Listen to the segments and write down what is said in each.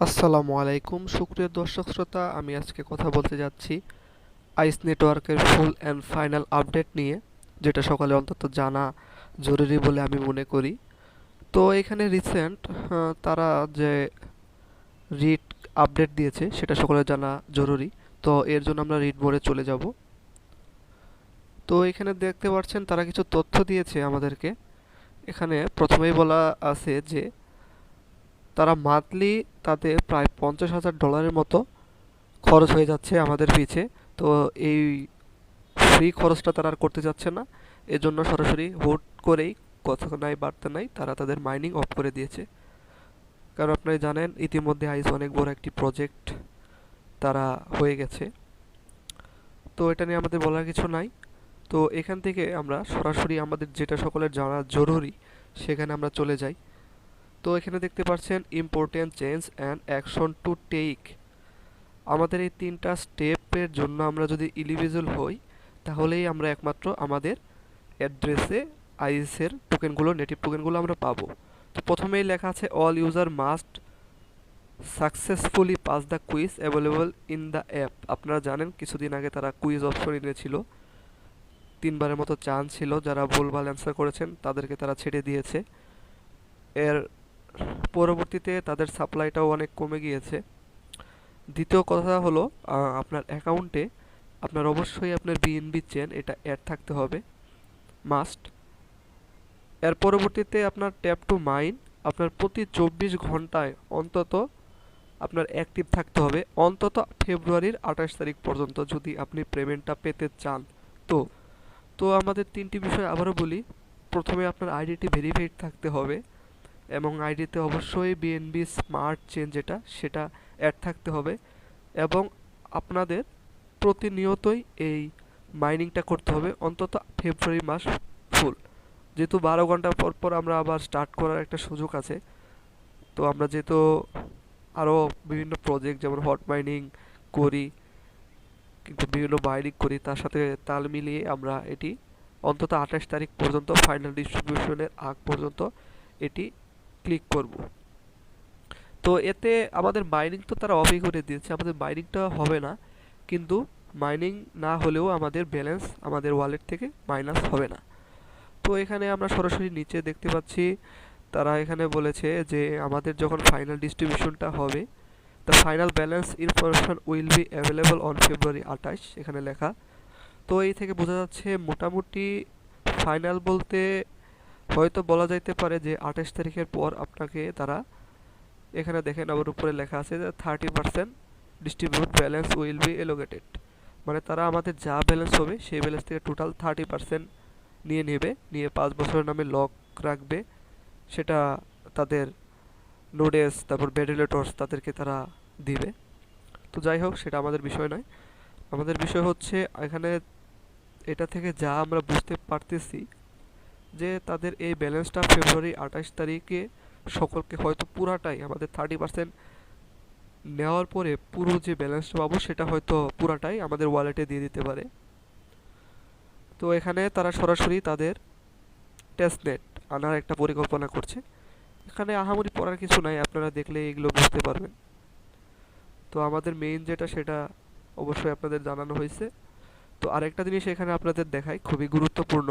আসসালামু আলাইকুম সুপ্রিয় দর্শক শ্রোতা, আমি আজকে কথা বলতে যাচ্ছি আইস নেটওয়ার্কের ফুল অ্যান্ড ফাইনাল আপডেট নিয়ে, যেটা সকালে অন্তত জানা জরুরি বলে আমি মনে করি। তো এখানে রিসেন্ট তারা যে রিড আপডেট দিয়েছে সেটা সকলে জানা জরুরি। তো এর জন্য আমরা রিড মোডে চলে যাব। তো এখানে দেখতে পাচ্ছেন তারা কিছু তথ্য দিয়েছে আমাদেরকে। এখানে প্রথমেই বলা আছে যে তারা মান্থলি তাদের প্রায় $50,000 মতো খরচ হয়ে যাচ্ছে আমাদের পিছে। তো এই ফ্রি খরচটা তারা আর করতে যাচ্ছে না, এজন্য সরাসরি হুট করেই কথা নাই বার্তা নাই তারা তাদের মাইনিং অফ করে দিয়েছে। কারণ আপনারা জানেন ইতিমধ্যে আইস অনেক বড় একটি প্রজেক্ট তারা হয়ে গেছে। তো এটা নিয়ে আমাদের বলার কিছু নাই। তো এখান থেকে আমরা সরাসরি আমাদের যেটা সকলের জানা জরুরি সেখানে আমরা চলে যাই। তো এখানে দেখতে পাচ্ছেন important change and action to take. আমাদের এই তিনটা স্টেপের জন্য আমরা যদি এলিজিবল হই, তাহলেই আমরা একমাত্র আমাদের অ্যাড্রেসে আইএসের টোকেনগুলো, নেটিভ টোকেনগুলো আমরা পাবো। তো প্রথমেই লেখা আছে all user must successfully pass the quiz available in the app. আপনারা জানেন কিছুদিন আগে তারা কুইজ অপশন এনেছিল, 3বারের মতো চান্স ছিল, যারা ভুলভাল অ্যান্সার করেছেন তাদেরকে তারা ছেড়ে দিয়েছে। এর পরবর্তীতে তাদের সাপ্লাইটাও অনেক কমে গিয়েছে। দ্বিতীয় কথা হলো আপনার অ্যাকাউন্টে আপনার অবশ্যই আপনার বিএনবি চেন এটা অ্যাড থাকতে হবে, মাস্ট। এর পরবর্তীতে আপনার ট্যাপ টু মাইন আপনার প্রতি 24 ঘন্টায় অন্তত আপনার অ্যাক্টিভ থাকতে হবে, অন্তত ফেব্রুয়ারির 28 তারিখ পর্যন্ত যদি আপনি পেমেন্টটা পেতে চান। তো তো আমাদের তিনটি বিষয় আবারও বলি। প্রথমে আপনার আইডিটি ভেরিফাইড থাকতে হবে এবং আইডিতে অবশ্যই বিএনবি স্মার্ট চেন যেটা সেটা অ্যাড থাকতে হবে, এবং আপনাদের প্রতিনিয়তই এই মাইনিংটা করতে হবে অন্তত ফেব্রুয়ারি মাস ফুল। যেহেতু 12 ঘন্টা পর পর আমরা আবার স্টার্ট করার একটা সুযোগ আছে। তো আমরা যেহেতু আরও বিভিন্ন প্রজেক্ট যেমন হট মাইনিং করি, কিন্তু বিভিন্ন মাইনিং করি, তার সাথে তাল মিলিয়ে আমরা এটি অন্তত 28 তারিখ পর্যন্ত ফাইনাল ডিস্ট্রিবিউশনের আগ পর্যন্ত এটি ক্লিক করব। তো এতে আমাদের মাইনিং তো তারা অফই করে দিয়েছে, আমাদের মাইনিংটা হবে না, কিন্তু মাইনিং না হলেও আমাদের ব্যালেন্স আমাদের ওয়ালেট থেকে মাইনাস হবে না। তো এখানে আমরা সরাসরি নিচে দেখতে পাচ্ছি তারা এখানে বলেছে যে আমাদের যখন ফাইনাল ডিস্ট্রিবিউশনটা হবে, the final balance information will be available on February 28 এখানে লেখা। তো এই থেকে বোঝা যাচ্ছে মোটামুটি ফাইনাল বলতে হয়তো বলা যাইতে পারে যে 28 তারিখের পর আপনাকে তারা, এখানে দেখেন আবার উপরে লেখা আছে যে 30% distribute balance will be allocated, মানে তারা আমাদের যা ব্যালেন্স হবে সেই ব্যালেন্স থেকে টোটাল 30% নিয়ে নেবে, নিয়ে 5 বছরের নামে লক রাখবে। সেটা তাদের নোডেস তারপর ভেরিলেটরস তাদেরকে তারা দিবে। তো যাই হোক, সেটা আমাদের বিষয় নয়। আমাদের বিষয় হচ্ছে এখানে এটা থেকে যা আমরা বুঝতে পারতেছি যে তাদের এই ব্যালেন্সটা ফেব্রুয়ারি 28 তারিখে সকলকে হয়তো পুরাটাই আমাদের 30% নেওয়ার পরে পুরো যে ব্যালেন্সটা পাবো সেটা হয়তো পুরাটাই আমাদের ওয়ালেটে দিয়ে দিতে পারে। তো এখানে তারা সরাসরি তাদের টেস্টনেট আনার একটা পরিকল্পনা করছে। এখানে আহামরি পড়ার কিছু নাই, আপনারা দেখলে এগুলো বুঝতে পারবেন। তো আমাদের মেইন যেটা সেটা অবশ্যই আপনাদের জানানো হয়েছে। তো আরেকটা জিনিস এখানে আপনাদের দেখাই, খুবই গুরুত্বপূর্ণ,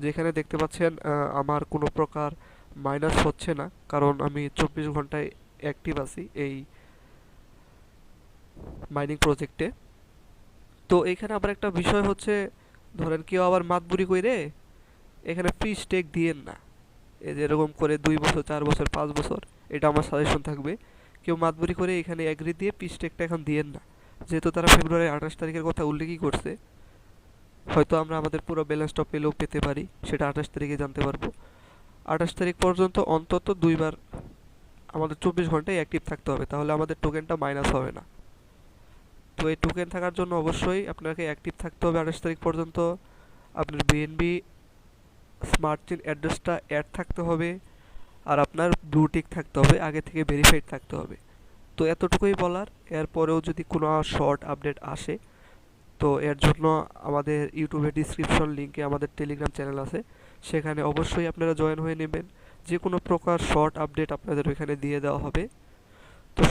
যেখানে দেখতে পাচ্ছেন আমার কোনো প্রকার মাইনাস হচ্ছে না, কারণ আমি 24 ঘন্টায় অ্যাক্টিভ আছি এই মাইনিং প্রজেক্টে। তো এখানে আবার একটা বিষয় হচ্ছে, ধরেন কেউ আবার মাতবুরি কইরে এখানে ফ্রি স্টেক দিয়েন না, এই যে এরকম করে 2 বছর 4 বছর 5 বছর, এটা আমার সাজেশন থাকবে। কেউ মাতবুরি করে এখানে এগ্রি দিয়ে ফ্রি স্টেকটা এখন দিয়েন না, যেহেতু তারা ফেব্রুয়ারি 28 তারিখের কথা উল্লেখই করছে। হয়তো আমরা আমাদের পুরো ব্যালেন্সটা পেলেও পেতে পারি, সেটা 28 তারিখে জানতে পারবো। 28 তারিখ পর্যন্ত অন্তত 2বার আমাদের 24 ঘন্টায় অ্যাক্টিভ থাকতে হবে, তাহলে আমাদের টোকেনটা মাইনাস হবে না। তো এই টোকেন থাকার জন্য অবশ্যই আপনাকে অ্যাক্টিভ থাকতে হবে 28 তারিখ পর্যন্ত। আপনার বিএনবি স্মার্ট চেন অ্যাড্রেসটা অ্যাড থাকতে হবে, আর আপনার ব্লু টিক থাকতে হবে, আগে থেকে ভেরিফাইড থাকতে হবে। তো এতটুকুই বলার। এরপরেও যদি কোনো শর্ট আপডেট আসে, তো এর জন্য আমাদের ইউটিউবের ডিসক্রিপশন লিঙ্কে আমাদের টেলিগ্রাম চ্যানেল আছে, সেখানে অবশ্যই আপনারা জয়েন হয়ে নেবেন। যে কোনো প্রকার শর্ট আপডেট আপনাদের ওইখানে দিয়ে দেওয়া হবে। তো